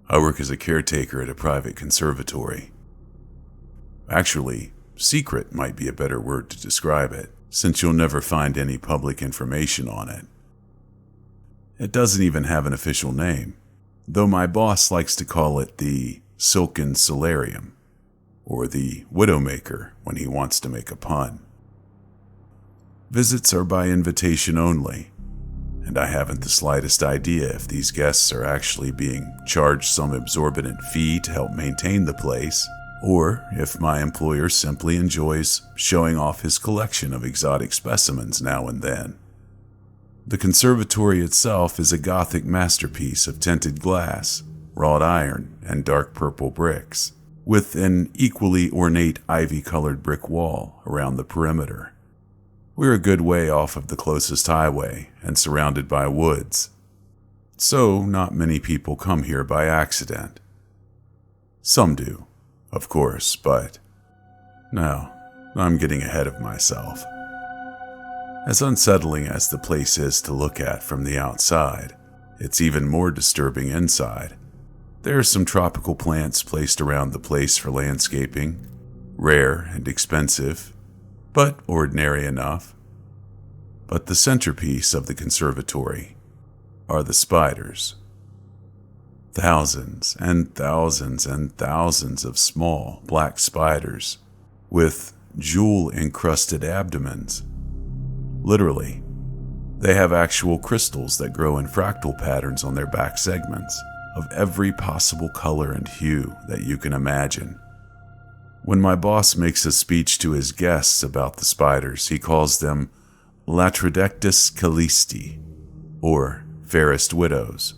I work as a caretaker at a private conservatory. Actually, secret might be a better word to describe it, since you'll never find any public information on it. It doesn't even have an official name, though my boss likes to call it the Silken Solarium, or the Widowmaker when he wants to make a pun. Visits are by invitation only, and I haven't the slightest idea if these guests are actually being charged some exorbitant fee to help maintain the place, or if my employer simply enjoys showing off his collection of exotic specimens now and then. The conservatory itself is a Gothic masterpiece of tinted glass, wrought iron, and dark purple bricks, with an equally ornate ivy-colored brick wall around the perimeter. We're a good way off of the closest highway and surrounded by woods, so not many people come here by accident. Some do, of course, but no, I'm getting ahead of myself. As unsettling as the place is to look at from the outside, it's even more disturbing inside. There are some tropical plants placed around the place for landscaping, rare and expensive, but ordinary enough. But the centerpiece of the conservatory are the spiders. Thousands and thousands and thousands of small black spiders with jewel-encrusted abdomens. Literally, they have actual crystals that grow in fractal patterns on their back segments of every possible color and hue that you can imagine. When my boss makes a speech to his guests about the spiders, he calls them Latrodectus calisti, or fairest widows.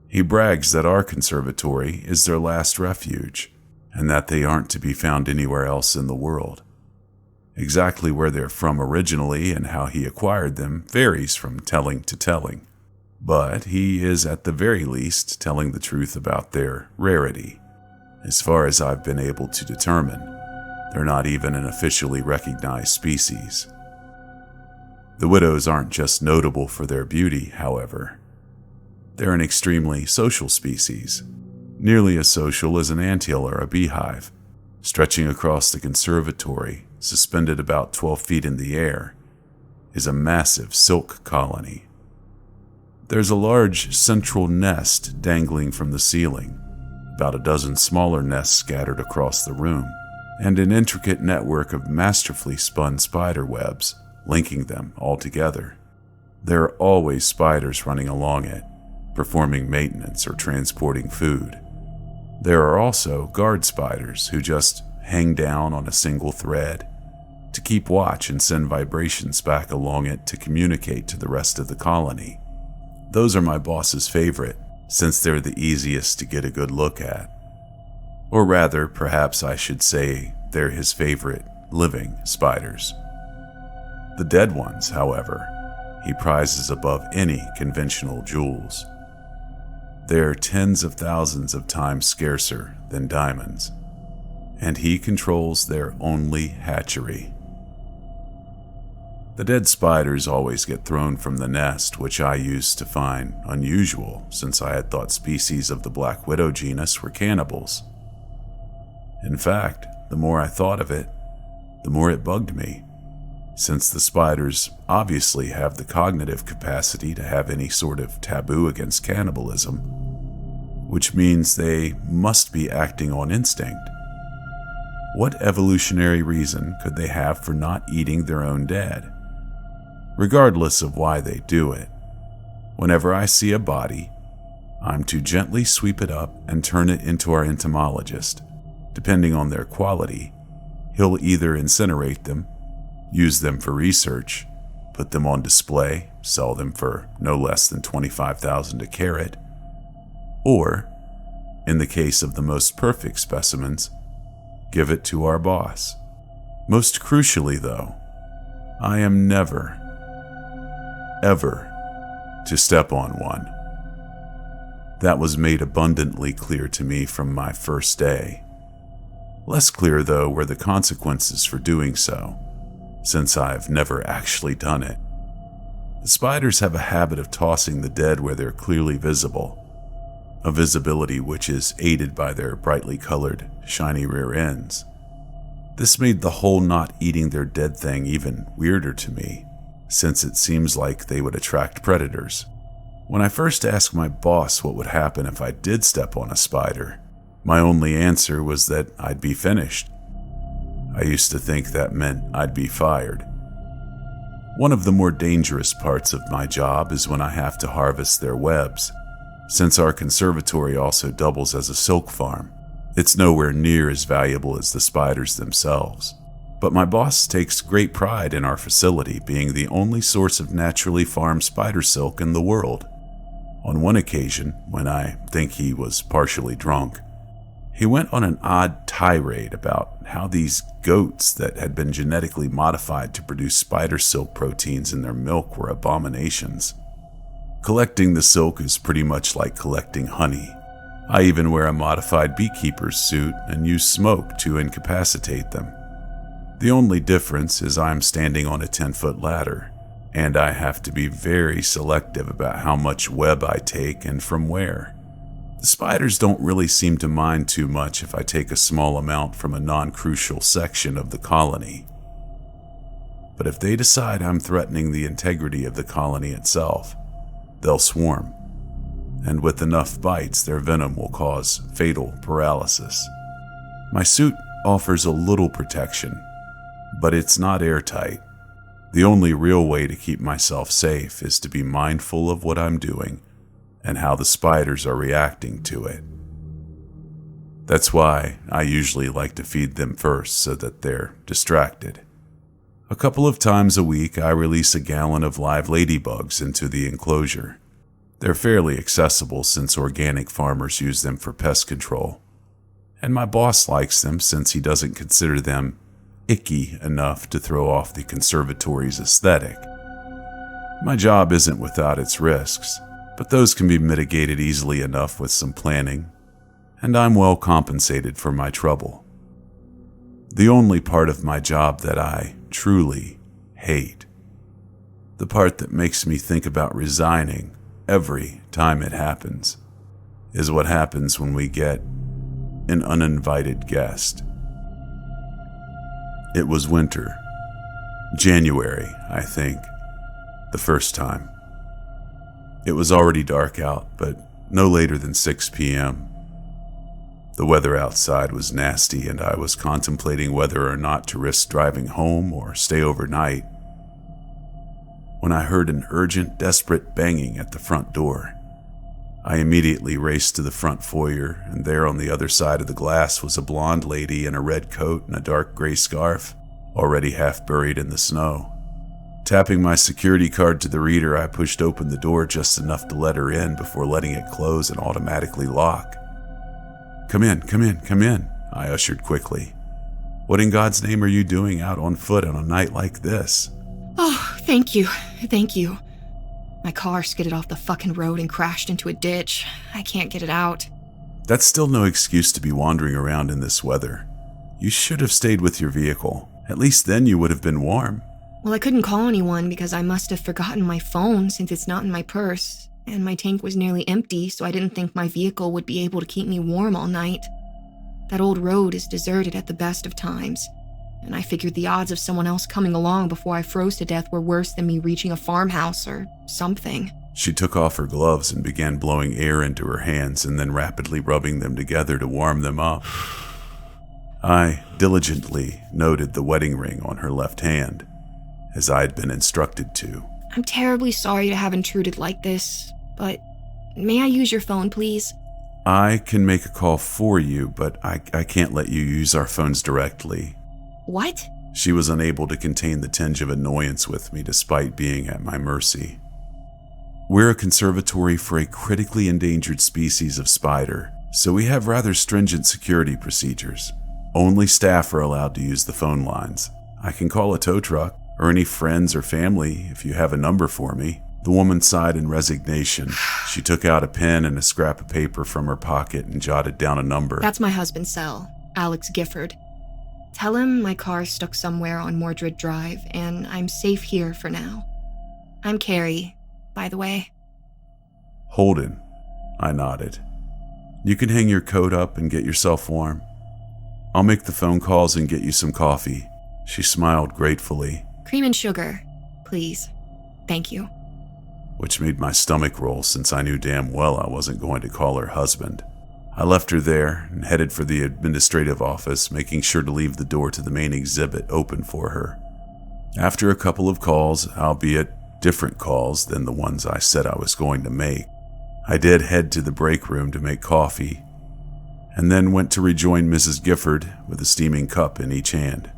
He brags that our conservatory is their last refuge, and that they aren't to be found anywhere else in the world. Exactly where they're from originally and how he acquired them varies from telling to telling, but he is at the very least telling the truth about their rarity. As far as I've been able to determine, they're not even an officially recognized species. The widows aren't just notable for their beauty, however. They're an extremely social species, nearly as social as an anthill or a beehive. Stretching across the conservatory, suspended about 12 feet in the air, is a massive silk colony. There's a large central nest dangling from the ceiling, about a dozen smaller nests scattered across the room, and an intricate network of masterfully spun spider webs linking them all together. There are always spiders running along it, performing maintenance or transporting food. There are also guard spiders who just hang down on a single thread to keep watch and send vibrations back along it to communicate to the rest of the colony. Those are my boss's favorite, since they're the easiest to get a good look at. Or rather, perhaps I should say they're his favorite living spiders. The dead ones, however, he prizes above any conventional jewels. They're tens of thousands of times scarcer than diamonds, and he controls their only hatchery. The dead spiders always get thrown from the nest, which I used to find unusual since I had thought species of the Black Widow genus were cannibals. In fact, the more I thought of it, the more it bugged me, since the spiders obviously have the cognitive capacity to have any sort of taboo against cannibalism, which means they must be acting on instinct. What evolutionary reason could they have for not eating their own dead? Regardless of why they do it, whenever I see a body, I'm to gently sweep it up and turn it into our entomologist. Depending on their quality, he'll either incinerate them, use them for research, put them on display, sell them for no less than $25,000 a carat, or, in the case of the most perfect specimens, give it to our boss. Most crucially, though, I am never, ever to step on one. That was made abundantly clear to me from my first day. Less clear, though, were the consequences for doing so, since I've never actually done it. The spiders have a habit of tossing the dead where they're clearly visible, a visibility which is aided by their brightly colored, shiny rear ends. This made the whole not eating their dead thing even weirder to me, since it seems like they would attract predators. When I first asked my boss what would happen if I did step on a spider, my only answer was that I'd be finished. I used to think that meant I'd be fired. One of the more dangerous parts of my job is when I have to harvest their webs. Since our conservatory also doubles as a silk farm, it's nowhere near as valuable as the spiders themselves. But my boss takes great pride in our facility being the only source of naturally farmed spider silk in the world. On one occasion, when I think he was partially drunk, he went on an odd tirade about how these goats that had been genetically modified to produce spider silk proteins in their milk were abominations. Collecting the silk is pretty much like collecting honey. I even wear a modified beekeeper's suit and use smoke to incapacitate them. The only difference is I'm standing on a 10-foot ladder, and I have to be very selective about how much web I take and from where. The spiders don't really seem to mind too much if I take a small amount from a non-crucial section of the colony. But if they decide I'm threatening the integrity of the colony itself, they'll swarm. And with enough bites, their venom will cause fatal paralysis. My suit offers a little protection, but it's not airtight. The only real way to keep myself safe is to be mindful of what I'm doing and how the spiders are reacting to it. That's why I usually like to feed them first so that they're distracted. A couple of times a week, I release a gallon of live ladybugs into the enclosure. They're fairly accessible since organic farmers use them for pest control. And my boss likes them since he doesn't consider them icky enough to throw off the conservatory's aesthetic. My job isn't without its risks, but those can be mitigated easily enough with some planning, and I'm well compensated for my trouble. The only part of my job that I truly hate, the part that makes me think about resigning every time it happens, is what happens when we get an uninvited guest. It was winter. January, I think, the first time. It was already dark out, but no later than 6 p.m. The weather outside was nasty, and I was contemplating whether or not to risk driving home or stay overnight, when I heard an urgent, desperate banging at the front door. I immediately raced to the front foyer, and there on the other side of the glass was a blonde lady in a red coat and a dark gray scarf, already half buried in the snow. Tapping my security card to the reader, I pushed open the door just enough to let her in before letting it close and automatically lock. Come in, come in, come in," I ushered quickly. "What in God's name are you doing out on foot on a night like this?" "Oh, thank you. My car skidded off the fucking road and crashed into a ditch. I can't get it out." "That's still no excuse to be wandering around in this weather. You should have stayed with your vehicle. At least then you would have been warm." "Well, I couldn't call anyone because I must have forgotten my phone since it's not in my purse, and my tank was nearly empty, so I didn't think my vehicle would be able to keep me warm all night. That old road is deserted at the best of times, and I figured the odds of someone else coming along before I froze to death were worse than me reaching a farmhouse or something." She took off her gloves and began blowing air into her hands and then rapidly rubbing them together to warm them up. I diligently noted the wedding ring on her left hand, as I had been instructed to. "I'm terribly sorry to have intruded like this, but may I use your phone, please?" "I can make a call for you, but I can't let you use our phones directly." "What?" She was unable to contain the tinge of annoyance with me despite being at my mercy. "We're a conservatory for a critically endangered species of spider, so we have rather stringent security procedures. Only staff are allowed to use the phone lines. I can call a tow truck, or any friends or family if you have a number for me." The woman sighed in resignation. She took out a pen and a scrap of paper from her pocket and jotted down a number. "That's my husband's cell, Alex Gifford. Tell him my car's stuck somewhere on Mordred Drive, and I'm safe here for now. I'm Carrie, by the way." "Holden," I nodded. You can hang your coat up and get yourself warm. I'll make the phone calls and get you some coffee." She smiled gratefully, Cream and sugar, please. Thank you. which made my stomach roll since I knew damn well I wasn't going to call her husband. I left her there and headed for the administrative office, making sure to leave the door to the main exhibit open for her. After a couple of calls, albeit different calls than the ones I said I was going to make, I did head to the break room to make coffee, and then went to rejoin Mrs. Gifford with a steaming cup in each hand.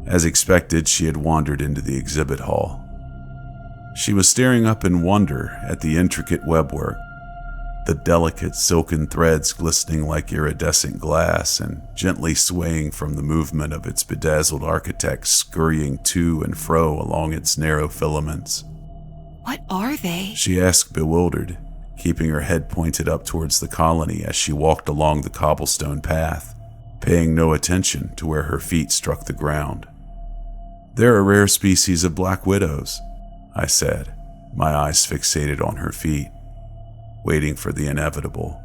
As expected, she had wandered into the exhibit hall. She was staring up in wonder at the intricate webwork, the delicate silken threads glistening like iridescent glass and gently swaying from the movement of its bedazzled architects scurrying to and fro along its narrow filaments. What are they? She asked, bewildered, keeping her head pointed up towards the colony as she walked along the cobblestone path, paying no attention to where her feet struck the ground. "They're a rare species of black widows," I said, my eyes fixated on her feet, waiting for the inevitable.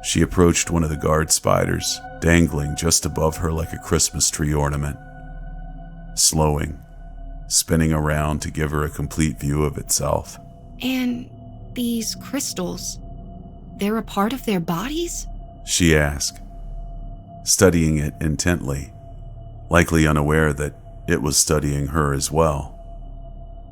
She approached one of the guard spiders, dangling just above her like a Christmas tree ornament, slowing, spinning around to give her a complete view of itself. And these crystals, they're a part of their bodies? She asked, studying it intently, likely unaware that it was studying her as well.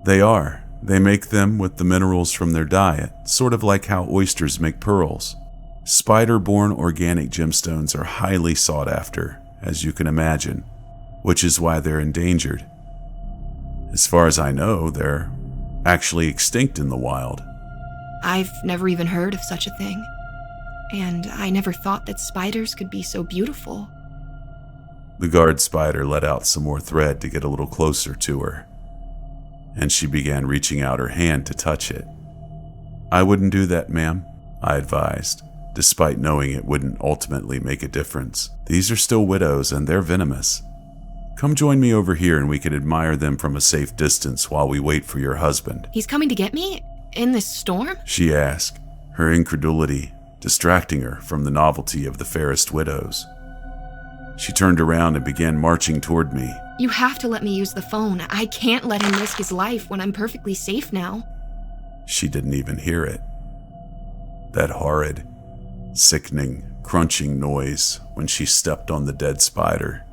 "They are. They make them with the minerals from their diet, sort of like how oysters make pearls. Spider-born organic gemstones are highly sought after, as you can imagine, which is why they're endangered. As far as I know, they're actually extinct in the wild." I've never even heard of such a thing. And I never thought that spiders could be so beautiful. The guard spider let out some more thread to get a little closer to her, and she began reaching out her hand to touch it. "I wouldn't do that, ma'am," I advised, despite knowing it wouldn't ultimately make a difference. "These are still widows and they're venomous. Come join me over here and we can admire them from a safe distance while we wait for your husband." He's coming to get me? In this storm? She asked, her incredulity distracting her from the novelty of the fairest widows. She turned around and began marching toward me. You have to let me use the phone. I can't let him risk his life when I'm perfectly safe now. She didn't even hear it. That horrid, sickening, crunching noise when she stepped on the dead spider.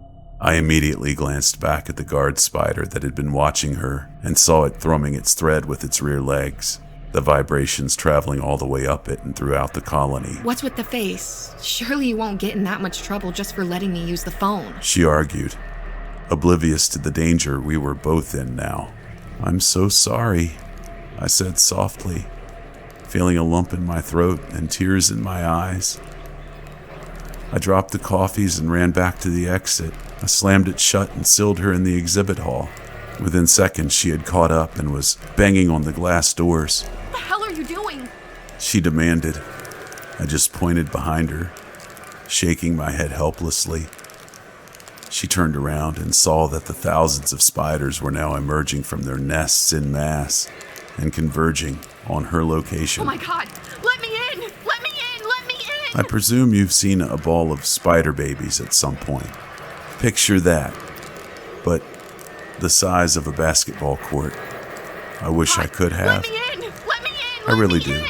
I immediately glanced back at the guard spider that had been watching her and saw it thrumming its thread with its rear legs, the vibrations traveling all the way up it and throughout the colony. What's with the face? Surely you won't get in that much trouble just for letting me use the phone. She argued, oblivious to the danger we were both in now. "I'm so sorry," I said softly, feeling a lump in my throat and tears in my eyes. I dropped the coffees and ran back to the exit. I slammed it shut and sealed her in the exhibit hall. Within seconds, she had caught up and was banging on the glass doors. What the hell are you doing? She demanded. I just pointed behind her, shaking my head helplessly. She turned around and saw that the thousands of spiders were now emerging from their nests en masse and converging on her location. Oh my God! Let me in! Let me in! Let me in! I presume you've seen a ball of spider babies at some point. Picture that, but the size of a basketball court. I wish I could have. Let me in! Let me in! I Let really me do. in!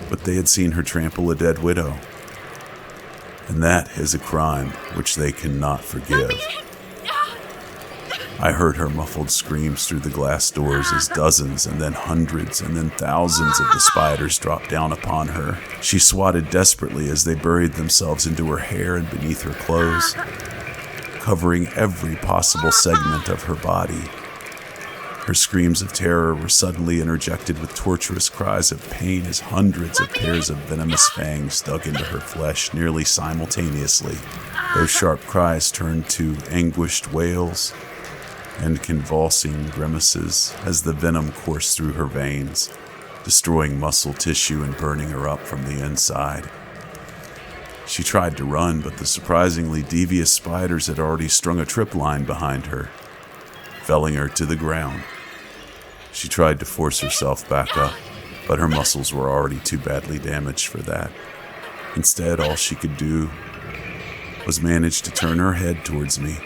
But they had seen her trample a dead widow. And that is a crime which they cannot forgive. I heard her muffled screams through the glass doors as dozens and then hundreds and then thousands of the spiders dropped down upon her. She swatted desperately as they buried themselves into her hair and beneath her clothes, covering every possible segment of her body. Her screams of terror were suddenly interjected with torturous cries of pain as hundreds of pairs of venomous fangs dug into her flesh nearly simultaneously. Those sharp cries turned to anguished wails and convulsing grimaces as the venom coursed through her veins, destroying muscle tissue and burning her up from the inside. She tried to run, but the surprisingly devious spiders had already strung a tripline behind her, felling her to the ground. She tried to force herself back up, but her muscles were already too badly damaged for that. Instead, all she could do was manage to turn her head towards me,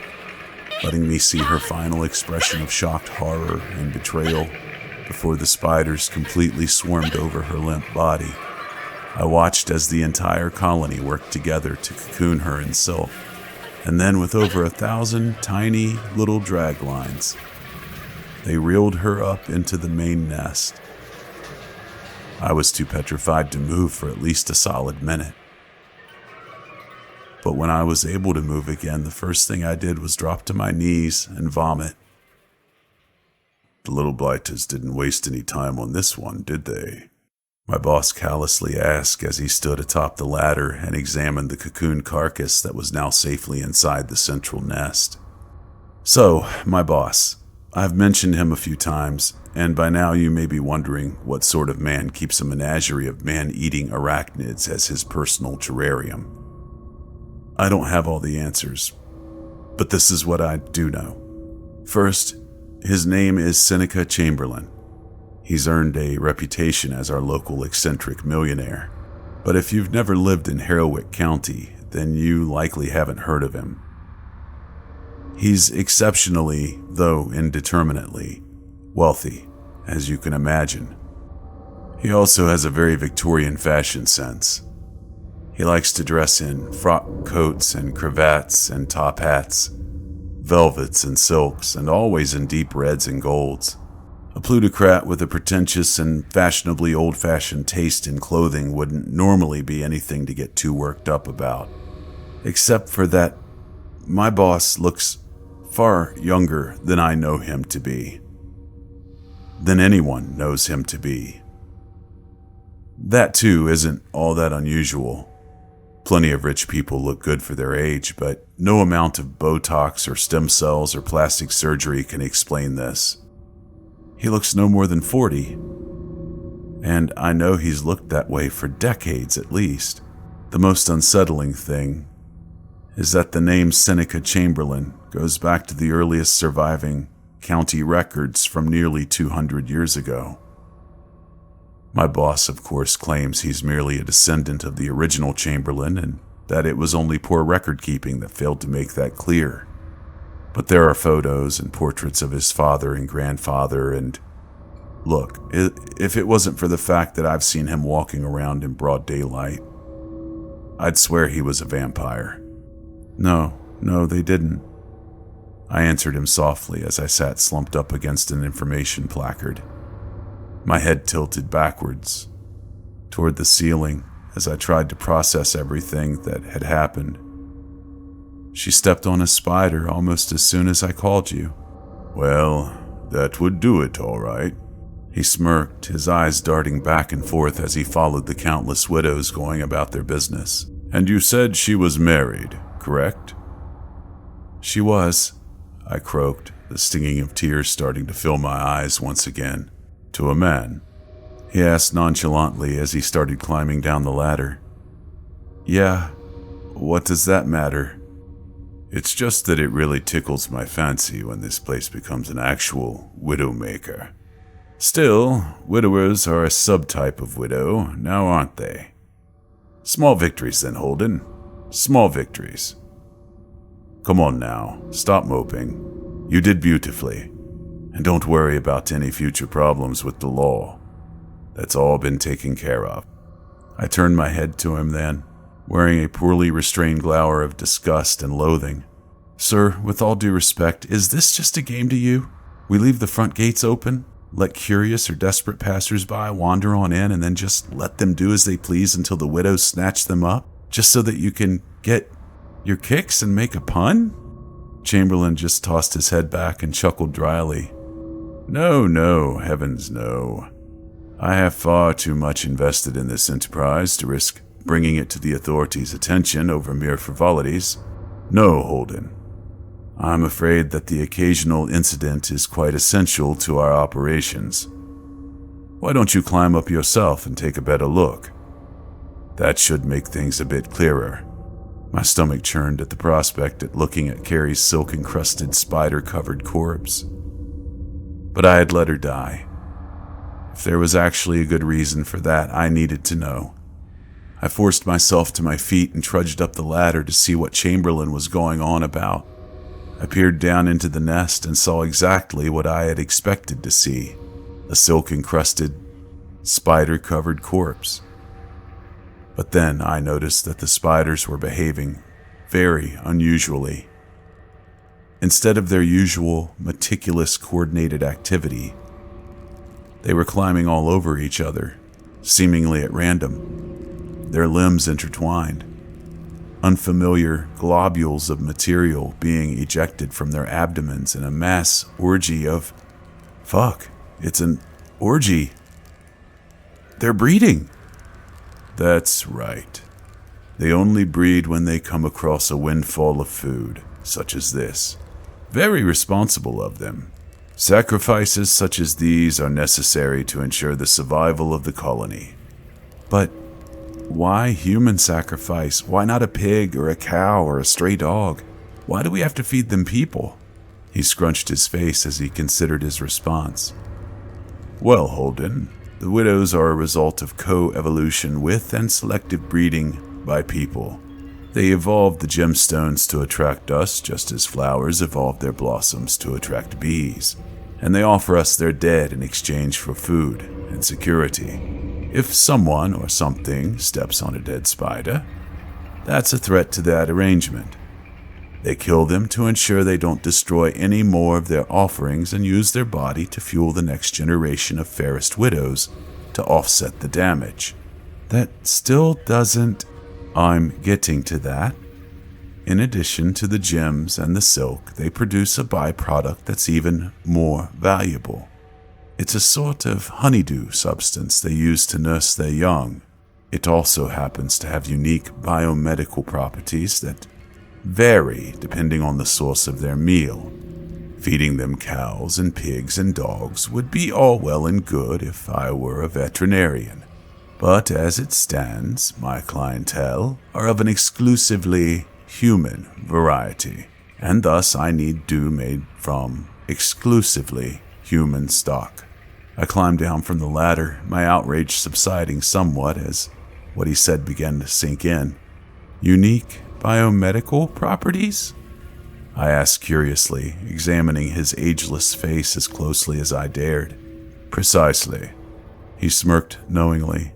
letting me see her final expression of shocked horror and betrayal before the spiders completely swarmed over her limp body. I watched as the entire colony worked together to cocoon her in silk, and then with over 1,000 tiny little drag lines, they reeled her up into the main nest. I was too petrified to move for at least a solid minute. But when I was able to move again, the first thing I did was drop to my knees and vomit. The little blighters didn't waste any time on this one, did they? My boss callously asked as he stood atop the ladder and examined the cocoon carcass that was now safely inside the central nest. So, my boss. I've mentioned him a few times, and by now you may be wondering what sort of man keeps a menagerie of man-eating arachnids as his personal terrarium. I don't have all the answers, but this is what I do know. First, his name is Seneca Chamberlain. He's earned a reputation as our local eccentric millionaire, but if you've never lived in Harrowick County, then you likely haven't heard of him. He's exceptionally, though indeterminately, wealthy, as you can imagine. He also has a very Victorian fashion sense. He likes to dress in frock coats and cravats and top hats, velvets and silks, and always in deep reds and golds. A plutocrat with a pretentious and fashionably old-fashioned taste in clothing wouldn't normally be anything to get too worked up about. Except for that, my boss looks far younger than I know him to be. Than anyone knows him to be. That, too, isn't all that unusual. Plenty of rich people look good for their age, but no amount of Botox or stem cells or plastic surgery can explain this. He looks no more than 40, and I know he's looked that way for decades at least. The most unsettling thing is that the name Seneca Chamberlain goes back to the earliest surviving county records from nearly 200 years ago. My boss, of course, claims he's merely a descendant of the original Chamberlain and that it was only poor record-keeping that failed to make that clear. But there are photos and portraits of his father and grandfather, and look, if it wasn't for the fact that I've seen him walking around in broad daylight, I'd swear he was a vampire. No, they didn't. I answered him softly as I sat slumped up against an information placard, my head tilted backwards toward the ceiling as I tried to process everything that had happened. She stepped on a spider almost as soon as I called you. Well, that would do it, all right. He smirked, his eyes darting back and forth as he followed the countless widows going about their business. And you said she was married, correct? She was, I croaked, the stinging of tears starting to fill my eyes once again. To a man? He asked nonchalantly as he started climbing down the ladder. Yeah, what does that matter? It's just that it really tickles my fancy when this place becomes an actual widowmaker. Still, widowers are a subtype of widow, now aren't they? Small victories then, Holden. Small victories. Come on now, stop moping. You did beautifully. And don't worry about any future problems with the law. That's all been taken care of. I turned my head to him then, wearing a poorly restrained glower of disgust and loathing. Sir, with all due respect, is this just a game to you? We leave the front gates open, let curious or desperate passersby wander on in, and then just let them do as they please until the widows snatch them up, just so that you can get your kicks and make a pun? Chamberlain just tossed his head back and chuckled dryly. No, heavens no. I have far too much invested in this enterprise to risk bringing it to the authorities' attention over mere frivolities. No, Holden. I'm afraid that the occasional incident is quite essential to our operations. Why don't you climb up yourself and take a better look? That should make things a bit clearer. My stomach churned at the prospect at looking at Carrie's silk-encrusted, spider-covered corpse. But I had let her die. If there was actually a good reason for that, I needed to know. I forced myself to my feet and trudged up the ladder to see what Chamberlain was going on about. I peered down into the nest and saw exactly what I had expected to see: a silk-encrusted, spider-covered corpse. But then I noticed that the spiders were behaving very unusually. Instead of their usual, meticulous, coordinated activity, they were climbing all over each other, seemingly at random, their limbs intertwined, unfamiliar globules of material being ejected from their abdomens in a mass orgy of... Fuck, it's an orgy. They're breeding. That's right. They only breed when they come across a windfall of food, such as this. Very responsible of them. Sacrifices such as these are necessary to ensure the survival of the colony. But why human sacrifice? Why not a pig or a cow or a stray dog? Why do we have to feed them people? He scrunched his face as he considered his response. Well, Holden, the widows are a result of co-evolution with and selective breeding by people. They evolved the gemstones to attract us, just as flowers evolved their blossoms to attract bees. And they offer us their dead in exchange for food and security. If someone or something steps on a dead spider, that's a threat to that arrangement. They kill them to ensure they don't destroy any more of their offerings and use their body to fuel the next generation of fairest widows to offset the damage. That still doesn't... I'm getting to that. In addition to the gems and the silk, they produce a byproduct that's even more valuable. It's a sort of honeydew substance they use to nurse their young. It also happens to have unique biomedical properties that vary depending on the source of their meal. Feeding them cows and pigs and dogs would be all well and good if I were a veterinarian. But as it stands, my clientele are of an exclusively human variety, and thus I need dew made from exclusively human stock. I climbed down from the ladder, my outrage subsiding somewhat as what he said began to sink in. Unique biomedical properties? I asked curiously, examining his ageless face as closely as I dared. Precisely. He smirked knowingly,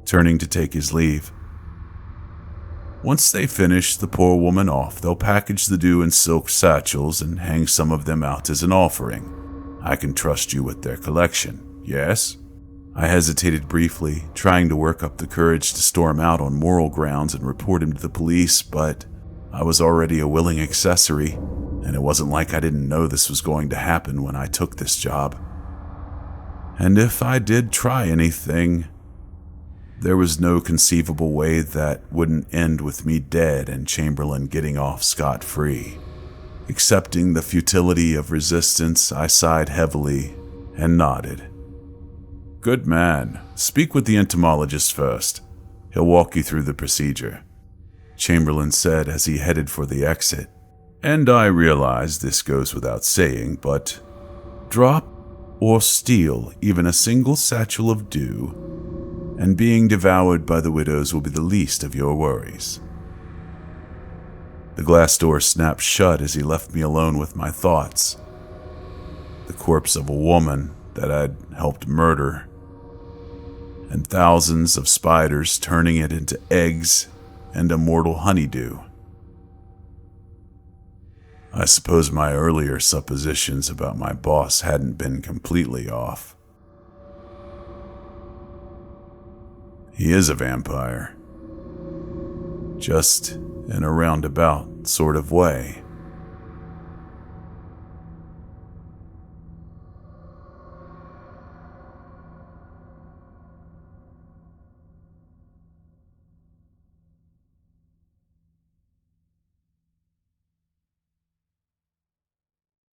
turning to take his leave. Once they finish the poor woman off, they'll package the dew in silk satchels and hang some of them out as an offering. I can trust you with their collection, yes? I hesitated briefly, trying to work up the courage to storm out on moral grounds and report him to the police, but I was already a willing accessory, and it wasn't like I didn't know this was going to happen when I took this job. And if I did try anything, there was no conceivable way that wouldn't end with me dead and Chamberlain getting off scot-free. Accepting the futility of resistance, I sighed heavily and nodded. Good man. Speak with the entomologist first. He'll walk you through the procedure, Chamberlain said as he headed for the exit. And I realize this goes without saying, but drop or steal even a single satchel of dew, and being devoured by the widows will be the least of your worries. The glass door snapped shut as he left me alone with my thoughts. The corpse of a woman that I'd helped murder, and thousands of spiders turning it into eggs and immortal honeydew. I suppose my earlier suppositions about my boss hadn't been completely off. He is a vampire. Just in a roundabout sort of way.